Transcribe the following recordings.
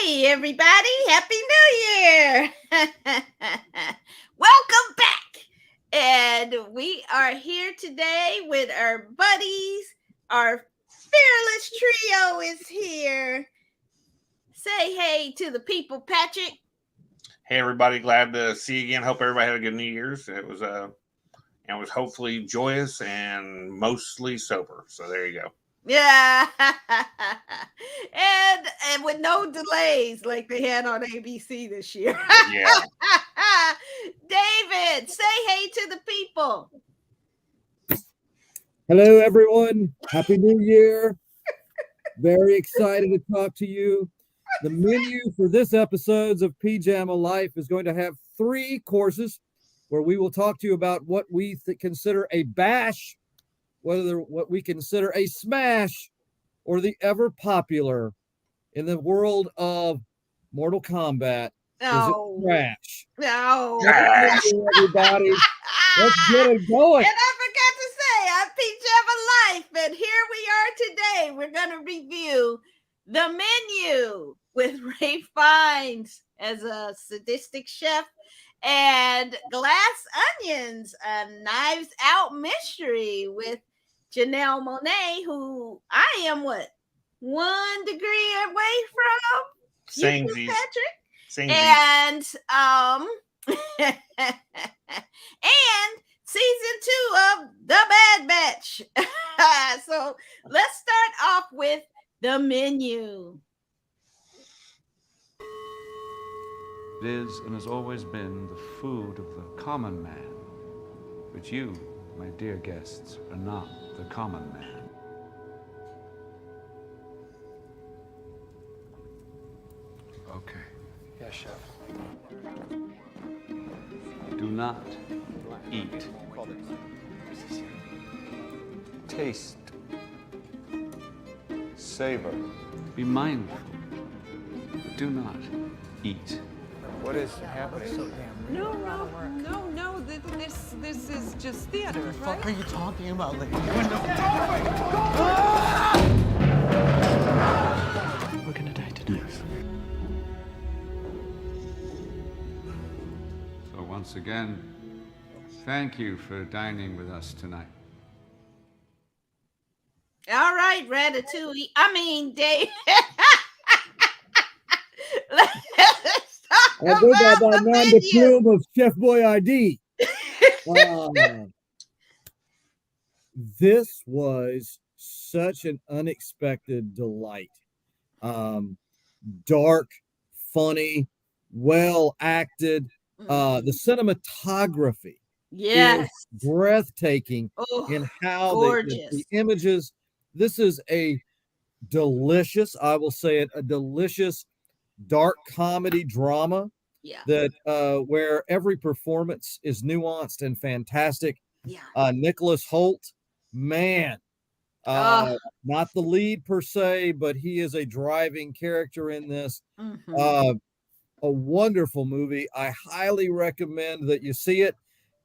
Hey, everybody. Happy New Year. Welcome back. And we are here today with our buddies. Our fearless trio is here. Say hey to the people, Patrick. Hey, everybody. Glad to see you again. Hope everybody had a good New Year's. It was hopefully joyous and mostly sober. So there you go. Yeah. and with no delays like they had on ABC this year. Yeah. David, say hey to the people. Hello, everyone. Happy New Year. Very excited to talk to you. The menu for this episode of Pajama Life is going to have 3 courses where we will talk to you about what we consider a bash, what we consider a smash, or the ever popular in the world of Mortal Kombat. No. Is it trash? No. Everybody, let's get it going. And I forgot to say, I'm Pajama Life, and here we are today. We're going to review the menu with Ray Fiennes as a sadistic chef and Glass Onions, a Knives Out mystery with Janelle Monáe, who I am 1 degree away from. Same, Patrick. Same. And and season 2 of The Bad Batch. So let's start off with the menu. It is and has always been the food of the common man, but you, my dear guests, are not the common man. Okay. Yes, chef. Do not eat. Taste. Savor. Be mindful. Do not eat. What is happening? No. This is just theater, right? What are you talking about, lady? We're gonna die tonight. So once again, thank you for dining with us tonight. All right, Ratatouille. I mean, Dave. I think I got the plume of Chef Boyardee. This was such an unexpected delight. Dark, funny, well acted. The cinematography is breathtaking in how the images. This is a delicious, I will say it, a delicious dark comedy drama that where every performance is nuanced and fantastic. Nicholas Hoult, man, not the lead per se, but he is a driving character in this. A wonderful movie. I highly recommend that you see it.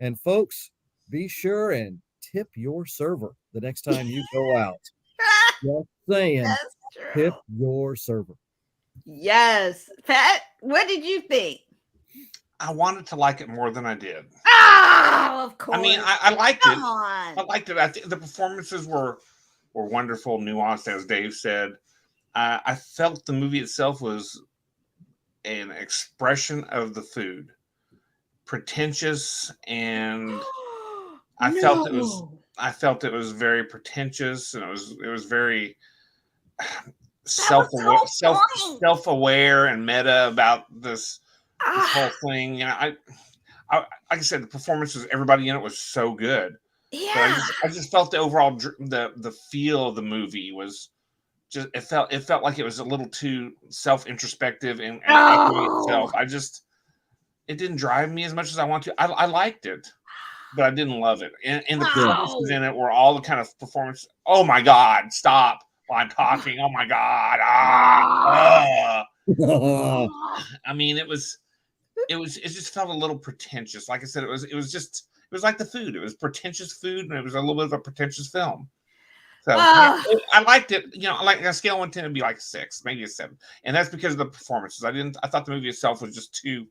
And folks, be sure and tip your server the next time you go out. Just saying, tip your server. Yes. Pat, what did you think? I wanted to like it more than I did. Oh, of course. I mean, I liked Come it. on. I liked it. I think the performances were wonderful, nuanced, as Dave said. I felt the movie itself was an expression of the food, pretentious, and I felt it was very pretentious, and it was very self-aware and meta about this whole thing. You know, I like I said, the performances, everybody in it was so good. Yeah, I just felt the overall the feel of the movie was just it felt like it was a little too self-introspective and echoing itself. It didn't drive me as much as I want to. I liked it, but I didn't love it. And the performances in it were all the kind of performance. Oh my God! Stop while I'm talking. Oh my God! I mean, it just felt a little pretentious. Like I said, it was like the food. It was pretentious food, and it was a little bit of a pretentious film. So I liked it. You know, like a scale of 1 to 10 would be like 6, maybe a 7, and that's because of the performances. I thought the movie itself was just too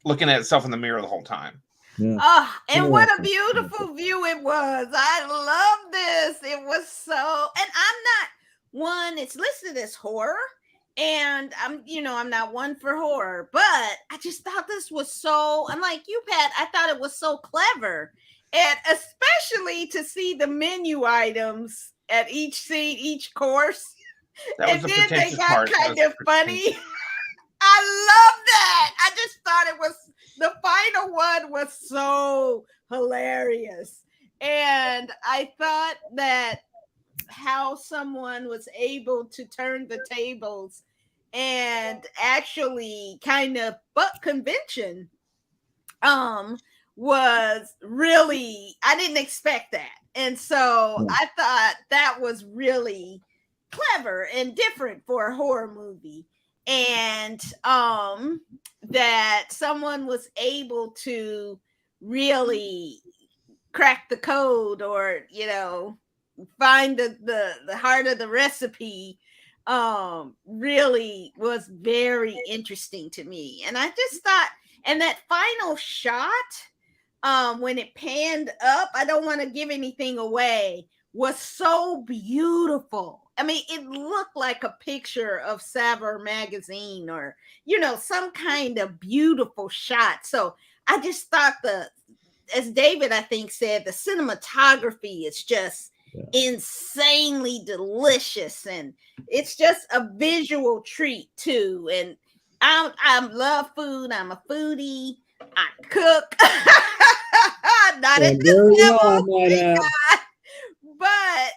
looking at itself in the mirror the whole time. Yeah. And what a beautiful view it was. I love this. It was so, and I'm not one, it's listed as horror, and I'm not one for horror, but I just thought this was so, unlike you, Pat, I thought it was so clever. And especially to see the menu items at each seat, each course. And then they got kind of funny. I love that. I just thought it was, the final one was so hilarious. And I thought that how someone was able to turn the tables and actually kind of buck convention was really, I didn't expect that. And so I thought that was really clever and different for a horror movie. And that someone was able to really crack the code, or find the heart of the recipe, really was very interesting to me. And I just thought, and that final shot, when it panned up, I don't want to give anything away, was so beautiful. I mean, it looked like a picture of Savor magazine, or some kind of beautiful shot. So I just thought as David, I think, said, the cinematography is just insanely delicious, and it's just a visual treat too. And I love food. I'm a foodie. I cook. Not at this level, but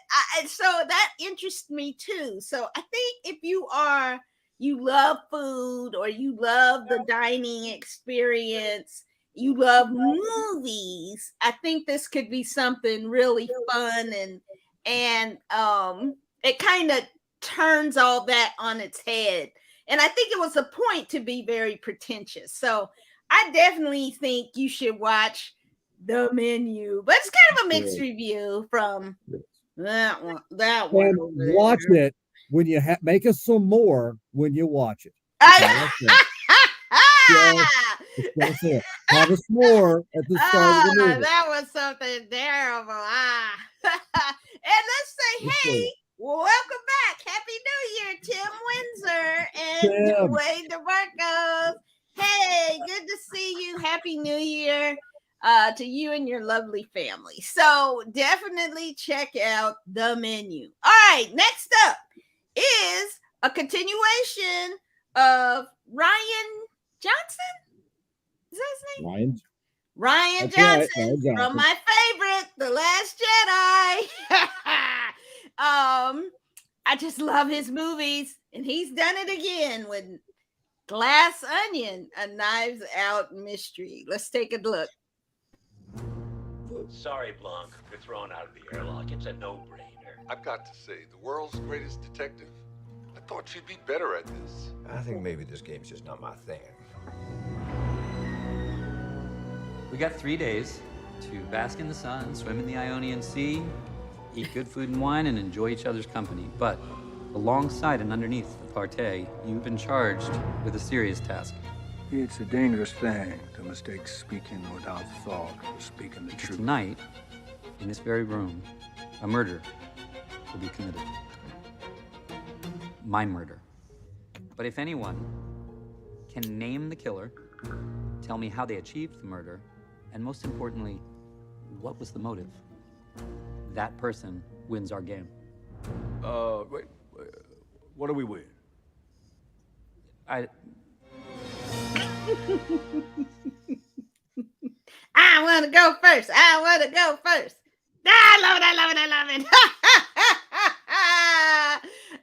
so that interests me too. So I think if you love food, or you love the dining experience, you love movies, I think this could be something really fun, and it kind of turns all that on its head. And I think it was a point to be very pretentious. So I definitely think you should watch The Menu, but it's kind of a mixed review from that one. And watch it when you make us some more when you watch it. Have us more at the start of the movie. That was something terrible. And let's say, hey, welcome back. Happy New Year, Tim Windsor and Dwayne DeMarcos. Hey, good to see you. Happy New Year to you and your lovely family. So definitely check out The Menu. All right, next up is a continuation of Ryan Johnson. Is that his name? Ryan Johnson, from my favorite, The Last Jedi. I just love his movies, and he's done it again with Glass Onion, a Knives Out mystery. Let's take a look. Sorry, Blanc. You're thrown out of the airlock. It's a no-brainer. I've got to say, the world's greatest detective. I thought she'd be better at this. I think maybe this game's just not my thing. We got 3 days to bask in the sun, swim in the Ionian Sea, eat good food and wine, and enjoy each other's company. But alongside and underneath the party, you've been charged with a serious task. It's a dangerous thing to mistake speaking without thought for speaking the truth. Tonight, in this very room, a murder will be committed. My murder. But if anyone can name the killer, tell me how they achieved the murder, and most importantly, what was the motive, that person wins our game. Wait, what do we win? I want to go first. I love it.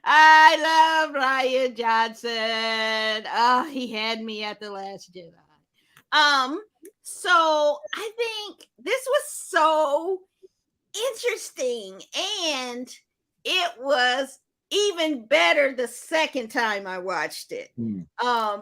I love Ryan Johnson. Oh, he had me at The Last Jedi. So I think this was so interesting, and it was even better the second time I watched it.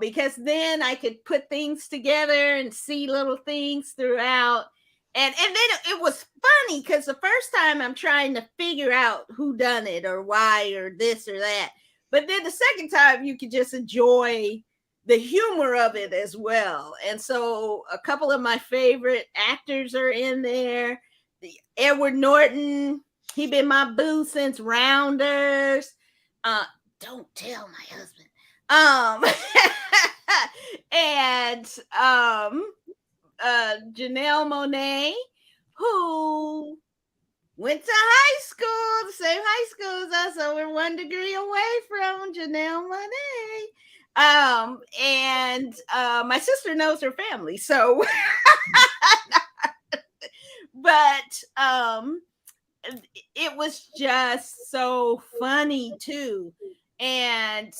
Because then I could put things together and see little things throughout. And then it was funny because the first time I'm trying to figure out who done it or why or this or that. But then the second time you can just enjoy the humor of it as well. And so a couple of my favorite actors are in there. Edward Norton, he been my boo since Rounders. Don't tell my husband. And Janelle Monáe, who went to high school, the same high school as us, so we're 1 degree away from Janelle Monáe. And my sister knows her family, so but it was just so funny too. And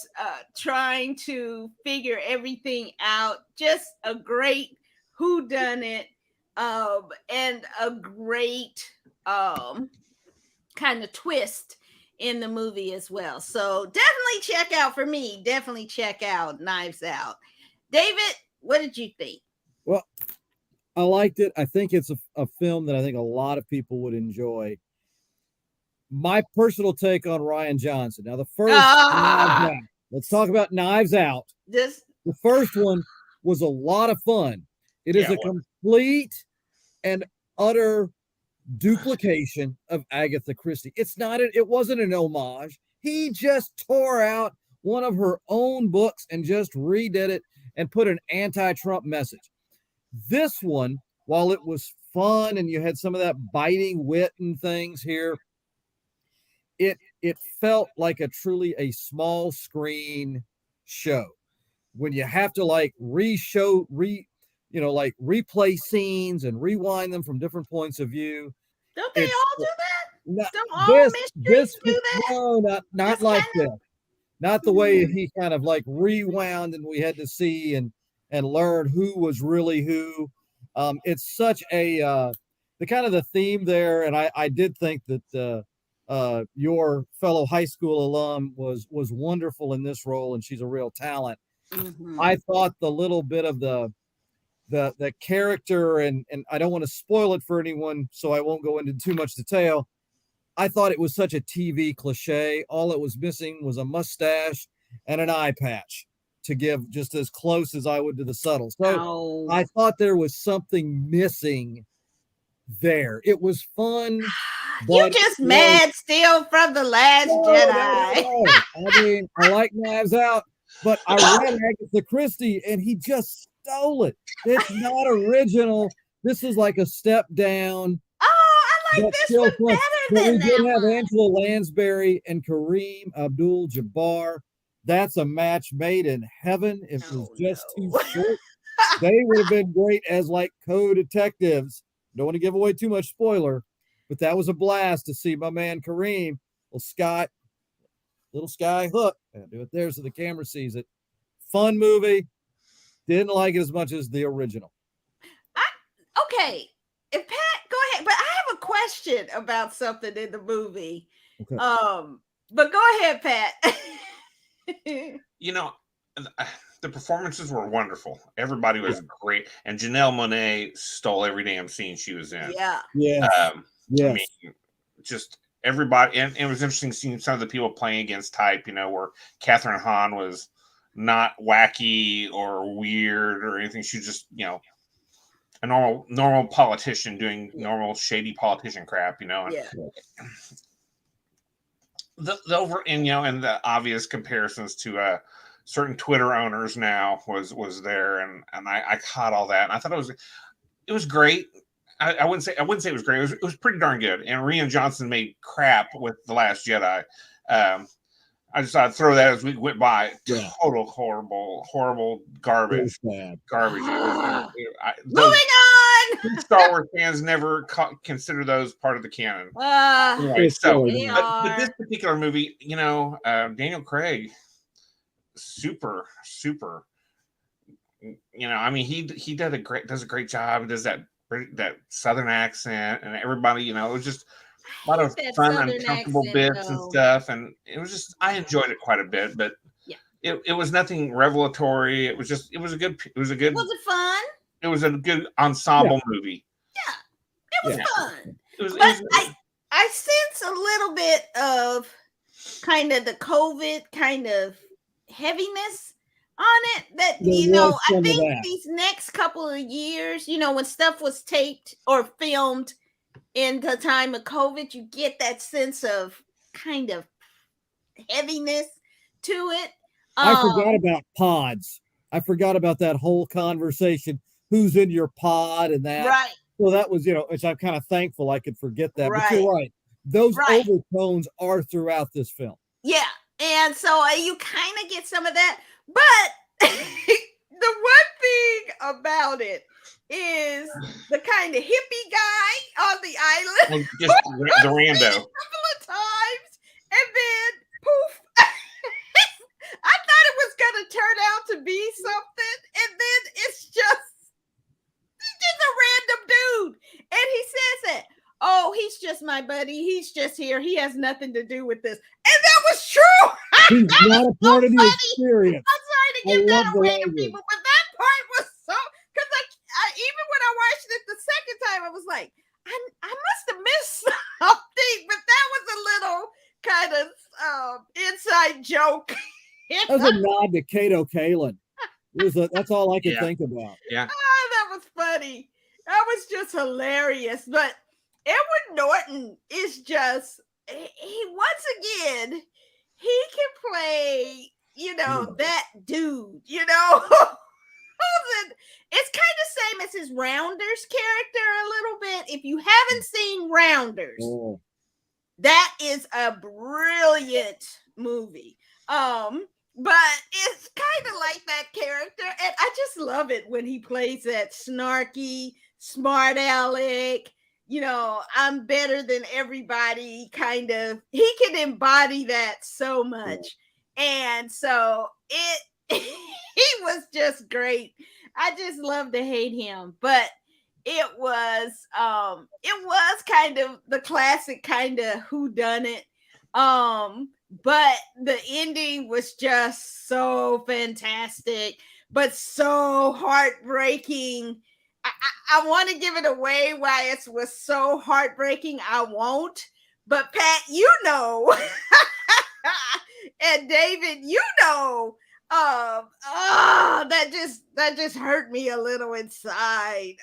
trying to figure everything out, just a great whodunit, and a great kind of twist in the movie as well. So definitely check out, for me, definitely check out Knives Out. David, what did you think? Well, I liked it. I think it's a film that I think a lot of people would enjoy. My personal take on Rian Johnson. Now, the first Knives Out. Let's talk about Knives Out. The first one was a lot of fun. It is a complete and utter duplication of Agatha Christie. It wasn't an homage. He just tore out one of her own books and just redid it and put an anti-Trump message. This one, while it was fun and you had some of that biting wit and things here, it felt like a small screen show when you have to like replay scenes and rewind them from different points of view. Don't they all do that? Don't all mysteries do that? No, not like that. Not the way he kind of like rewound and we had to see and learn who was really who. It's such the kind of the theme there, and I did think that your fellow high school alum was wonderful in this role, and she's a real talent. Mm-hmm. I thought the little bit of the character, and I don't want to spoil it for anyone, so I won't go into too much detail. I thought it was such a TV cliche. All it was missing was a mustache and an eye patch to give just as close as I would to the subtle. So I thought there was something missing there. It was fun. You just mad still from The Last Jedi. No. I mean, I like Knives Out, but I read Agatha Christie and he just stole it. It's not original. This is like a step down. Oh, I like this one better than that. We did have Angela Lansbury and Kareem Abdul-Jabbar. That's a match made in heaven. It was just too short. They would have been great as like co-detectives. Don't want to give away too much spoiler, but that was a blast to see my man Kareem, little Sky Hook. I'll do it there so the camera sees it. Fun movie. Didn't like it as much as the original. Okay. If Pat, go ahead. But I have a question about something in the movie. Okay. But go ahead, Pat. You know, the performances were wonderful. Everybody was great, and Janelle Monáe stole every damn scene she was in. Yeah, I mean, just everybody, and it was interesting seeing some of the people playing against type. You know, where Catherine Hahn was not wacky or weird or anything. She was just, you know, a normal politician doing normal shady politician crap. You know, and the obvious comparisons to certain Twitter owners now was there, and I caught all that, and I thought it was great. I wouldn't say it was great. It was pretty darn good. And Rian Johnson made crap with The Last Jedi. I just thought I'd throw that as we went by. Yeah. Total horrible garbage. Garbage. Moving on. Star Wars fans never consider those part of the canon. Anyway, but this particular movie, you know, Daniel Craig, super. You know, I mean, he does a great job. He does that Southern accent, and everybody, you know, it was just a lot of fun, uncomfortable bits and stuff, and it was just, I enjoyed it quite a bit, but it was nothing revelatory. It was a good. Was it fun? It was a good ensemble movie. Yeah, it was fun. I sense a little bit of kind of the COVID kind of heaviness on it that, I think these next couple of years, when stuff was taped or filmed in the time of COVID, you get that sense of kind of heaviness to it. I forgot about pods. I forgot about that whole conversation. Who's in your pod and that. Right. So that was, which I'm kind of thankful I could forget that. Right. But you're right. Those overtones are throughout this film. Yeah. And so you kind of get some of that. But the one thing about it is the kind of hippie guy on the island. Just the rando. A couple of times. And then poof. I thought it was going to turn out to be something. And then it's just a random dude. And he says it. Oh, he's just my buddy. He's just here. He has nothing to do with this. And that was true. He's not a part of the experience. I'm sorry to give that away to people, but that part was so, because even when I watched it the second time, I was like, I must have missed something, but that was a little kind of inside joke. That was a nod to Kato Kalin. That's all I could think about. Yeah. Oh, that was funny. That was just hilarious. But Edward Norton is just, he once again, he can play, that dude, It's kind of same as his Rounders character a little bit. If you haven't seen Rounders, that is a brilliant movie. But it's kind of like that character. And I just love it when he plays that snarky, smart aleck, I'm better than everybody kind of. He can embody that so much. And so he was just great. I just love to hate him. But it was kind of the classic kind of whodunit. But the ending was just so fantastic, but so heartbreaking. I want to give it away why it was so heartbreaking. I won't. But Pat, and David, that just hurt me a little inside.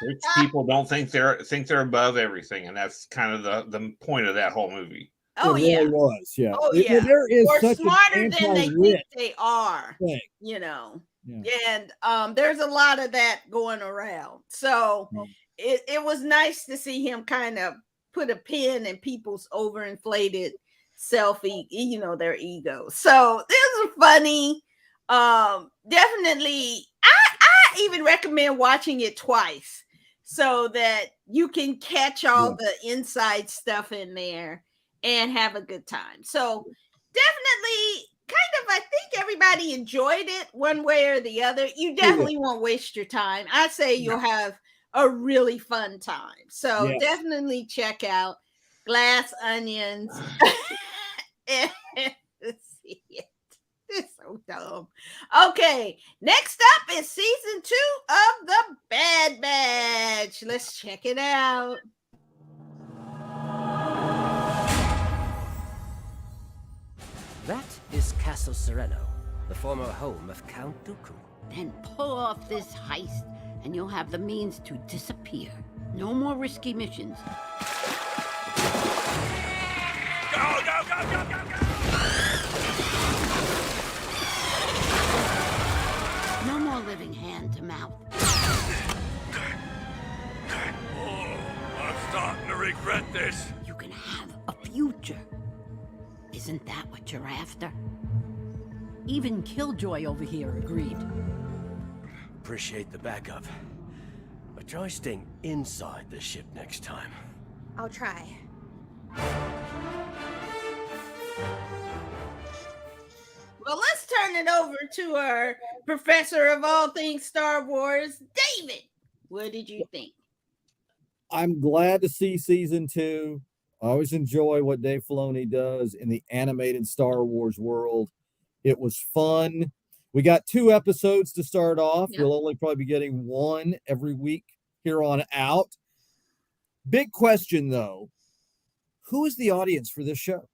Rich people don't think they're above everything, and that's kind of the point of that whole movie. Oh, it really was, yeah. Oh, yeah. There is or such smarter than they think they are, thing. Yeah. And there's a lot of that going around. So it was nice to see him kind of put a pin in people's overinflated their ego. So this was funny. Definitely, I even recommend watching it twice so that you can catch all the inside stuff in there and have a good time. So definitely I think everybody enjoyed it one way or the other. You definitely won't waste your time. I say you'll have a really fun time. So definitely check out Glass Onions. See it. It's so dumb. Okay, next up is season 2 of The Bad Batch. Let's check it out. That is Castle Sereno, the former home of Count Dooku. Then pull off this heist, and you'll have the means to disappear. No more risky missions. Go, go, go, go, go, go! No more living hand to mouth. Oh, I'm starting to regret this. You can have a future. Isn't that what you're after? Even Killjoy over here agreed. Appreciate the backup. But try staying inside the ship next time. I'll try. Well, let's turn it over to our professor of all things Star Wars, David. What did you think? I'm glad to see season 2. I always enjoy what Dave Filoni does in the animated Star Wars world. It was fun. We got 2 episodes to start off. We'll only probably be getting 1 every week here on out. Big question though, who is the audience for this show?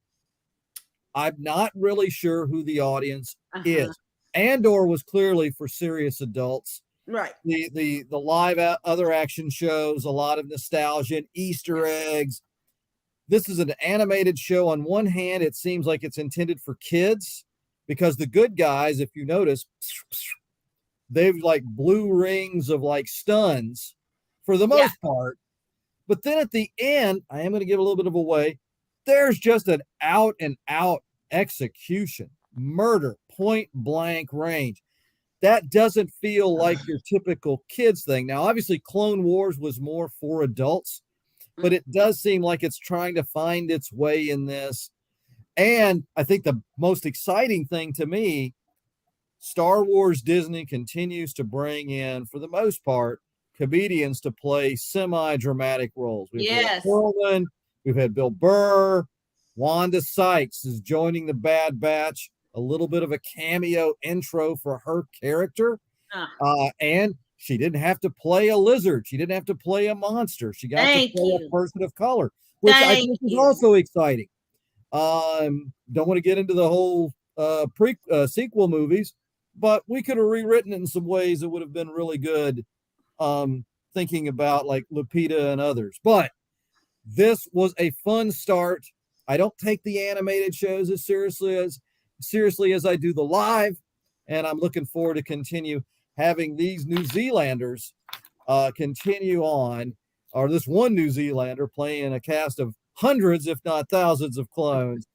I'm not really sure who the audience is. Andor was clearly for serious adults. Right. The live other action shows, a lot of nostalgia and Easter eggs. This is an animated show. On one hand, it seems like it's intended for kids because the good guys, if you notice, they've like blue rings of like stuns for the most part. But then at the end, I am going to give a little bit of away. There's just an out and out execution, murder, point blank range. That doesn't feel like your typical kids thing. Now, obviously, Clone Wars was more for adults, but it does seem like it's trying to find its way in this. And I think the most exciting thing to me, Star Wars Disney continues to bring in, for the most part, comedians to play semi-dramatic roles. We've had Perlman, we've had Bill Burr, Wanda Sykes is joining the Bad Batch, a little bit of a cameo intro for her character. And she didn't have to play a lizard. She didn't have to play a monster. She got to play a person of color, which I think is also exciting. Don't want to get into the whole sequel movies, but we could have rewritten it in some ways that would have been really good. Thinking about like Lupita and others, but this was a fun start. I don't take the animated shows as seriously as I do the live, and I'm looking forward to continue having these New Zealanders continue on, or this one New Zealander playing a cast of hundreds, if not thousands, of clones,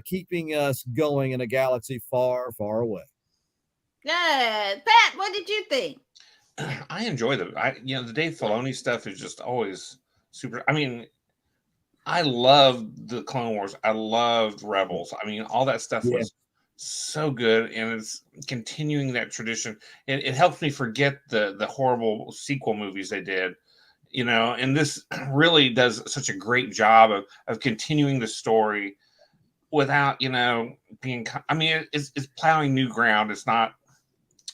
keeping us going in a galaxy far, far away. Good. Pat, what did you think? I enjoy the Dave Filoni stuff is just always super. I mean, I loved the Clone Wars. I loved Rebels. I mean, all that stuff was so good, and it's continuing that tradition. It helps me forget the horrible sequel movies they did, and this really does such a great job of continuing the story without, being, I mean, it's plowing new ground. It's not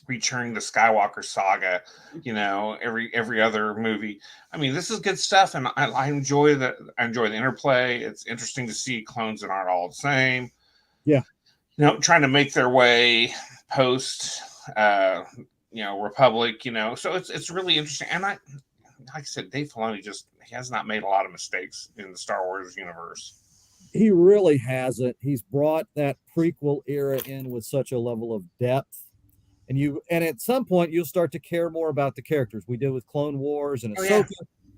returning the Skywalker saga, every other movie. I mean, this is good stuff, and I enjoy the interplay. It's interesting to see clones that aren't all the same. Yeah, trying to make their way post, Republic. So it's really interesting. And like I said, Dave Filoni he has not made a lot of mistakes in the Star Wars universe. He really hasn't. He's brought that prequel era in with such a level of depth. And at some point you'll start to care more about the characters. We did with Clone Wars and Ahsoka.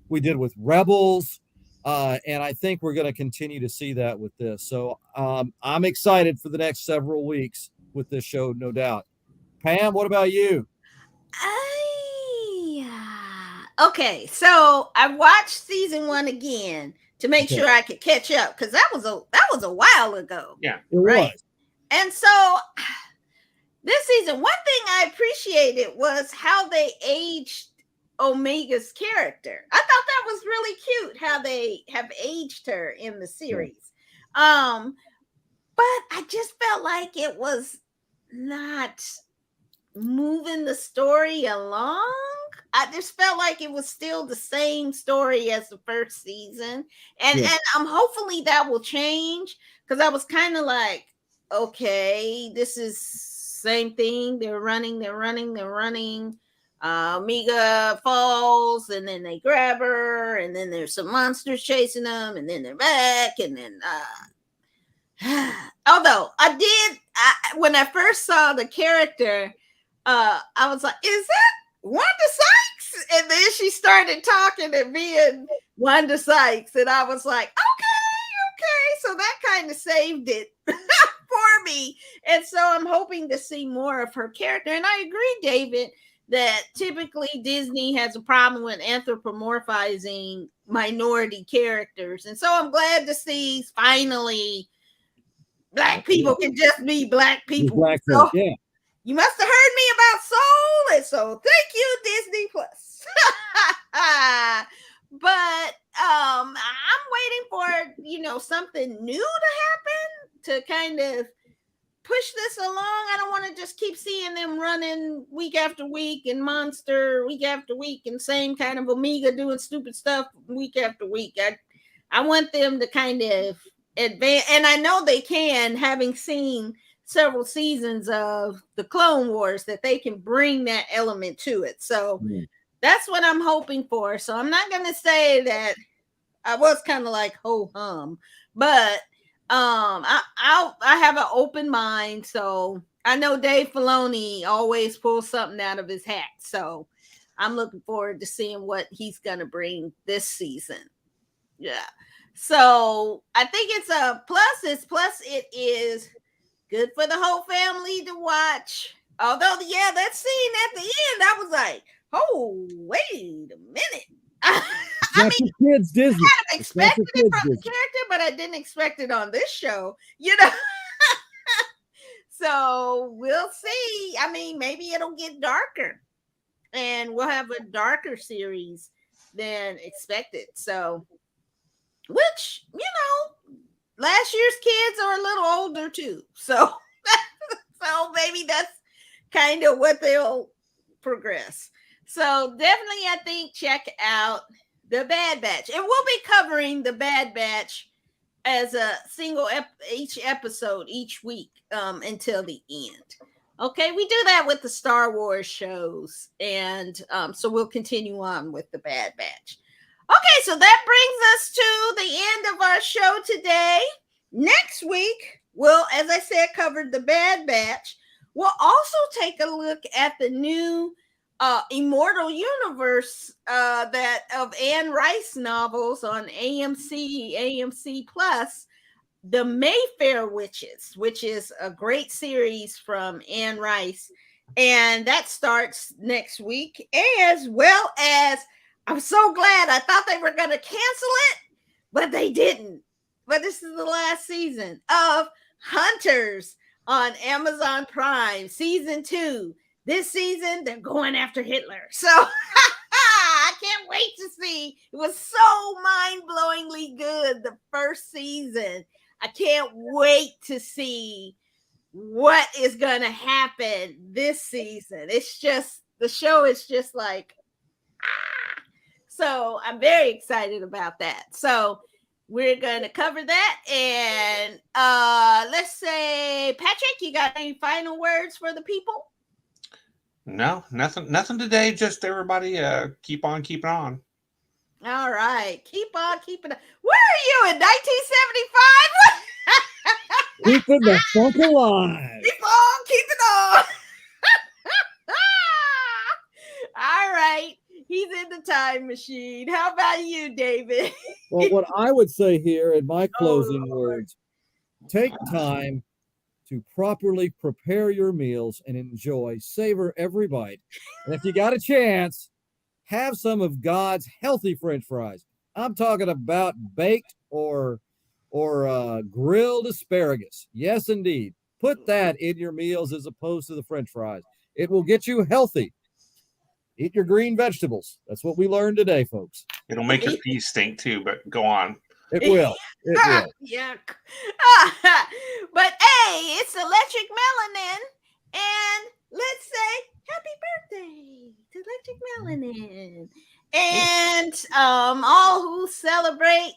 We did with Rebels. And I think we're going to continue to see that with this. So I'm excited for the next several weeks with this show, no doubt. Pam, what about you? Okay, so I watched season 1 again to make sure I could catch up, because that was a while ago. Yeah, it was. And so this season, one thing I appreciated was how they aged Omega's character. I thought that was really cute how they have aged her in the series. But I just felt like it was not moving the story along. I just felt like it was still the same story as the first season. And I'm hopefully that will change, because I was kind of like, okay, this is same thing. They're running. Omega falls, and then they grab her, and then there's some monsters chasing them, and then they're back, and then although when I first saw the character, I was like, is that Wanda Sykes? And then she started talking and being Wanda Sykes, and I was like, okay, so that kind of saved it for me. And so I'm hoping to see more of her character. And I agree, David, that typically Disney has a problem with anthropomorphizing minority characters. And so I'm glad to see finally Black people can just be Black people. So you must have heard me about Soul, and so thank you, Disney Plus. But I'm waiting for something new to happen to kind of push this along. I don't want to just keep seeing them running week after week and Monster week after week and same kind of Omega doing stupid stuff week after week. I want them to kind of advance, and I know they can, having seen several seasons of the Clone Wars, that they can bring that element to it. So that's what I'm hoping for. So I'm not going to say that I was kind of like ho hum, but I have an open mind. So I know Dave Filoni always pulls something out of his hat. So I'm looking forward to seeing what he's going to bring this season. Yeah. So I think it's a plus. It is good for the whole family to watch. Although, yeah, that scene at the end, I was like, oh, wait a minute. I mean, kids Disney. I kind of expected it from the character, but I didn't expect it on this show, you know. So we'll see. I mean, maybe it'll get darker and we'll have a darker series than expected. So, which, you know, last year's kids are a little older too. So, so maybe that's kind of what they'll progress. So definitely, I think, check out The Bad Batch. And we'll be covering The Bad Batch as a single each episode each week until the end. Okay, we do that with the Star Wars shows. And so we'll continue on with The Bad Batch. Okay, so that brings us to the end of our show today. Next week, we'll, as I said, cover The Bad Batch. We'll also take a look at the new Immortal Universe that of Anne Rice novels on AMC Plus, the Mayfair Witches, which is a great series from Anne Rice, and that starts next week. As well as, I'm so glad, I thought they were going to cancel it, but they didn't. But this is the last season of Hunters on Amazon Prime, season 2. This season, they're going after Hitler. So I can't wait to see. It was so mind-blowingly good, the first season. I can't wait to see what is going to happen this season. It's just, the show is just like, ah. So I'm very excited about that. So we're going to cover that. And let's say, Patrick, you got any final words for the people? No, nothing today. Just everybody keep on keeping on. All right. Keep on keeping on. Where are you in 1975? Keeping the funk alive. Keep on keeping on. All right. He's in the time machine. How about you, David? Well, what I would say here in my closing words, take time to properly prepare your meals and enjoy, savor every bite. And if you got a chance, have some of God's healthy French fries. I'm talking about baked or grilled asparagus. Yes, indeed. Put that in your meals as opposed to the French fries. It will get you healthy. Eat your green vegetables. That's what we learned today, folks. It'll make your peas stink too, but go on. It will. It will. Yuck. But hey, it's Electric Melanin. And let's say happy birthday to Electric Melanin. And all who celebrate,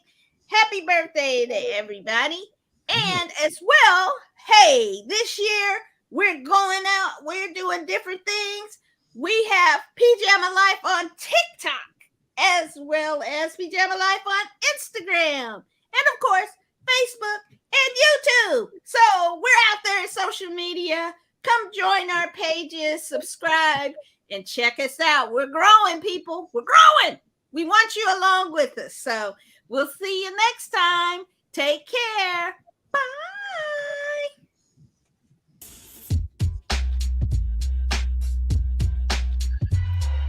happy birthday to everybody. And as well, hey, this year we're going out, we're doing different things. We have Pajama Life on TikTok, as well as Pajama Life on Instagram, and of course, Facebook and YouTube. So we're out there in social media. Come join our pages, subscribe, and check us out. We're growing, people. We're growing. We want you along with us. So we'll see you next time. Take care. Bye.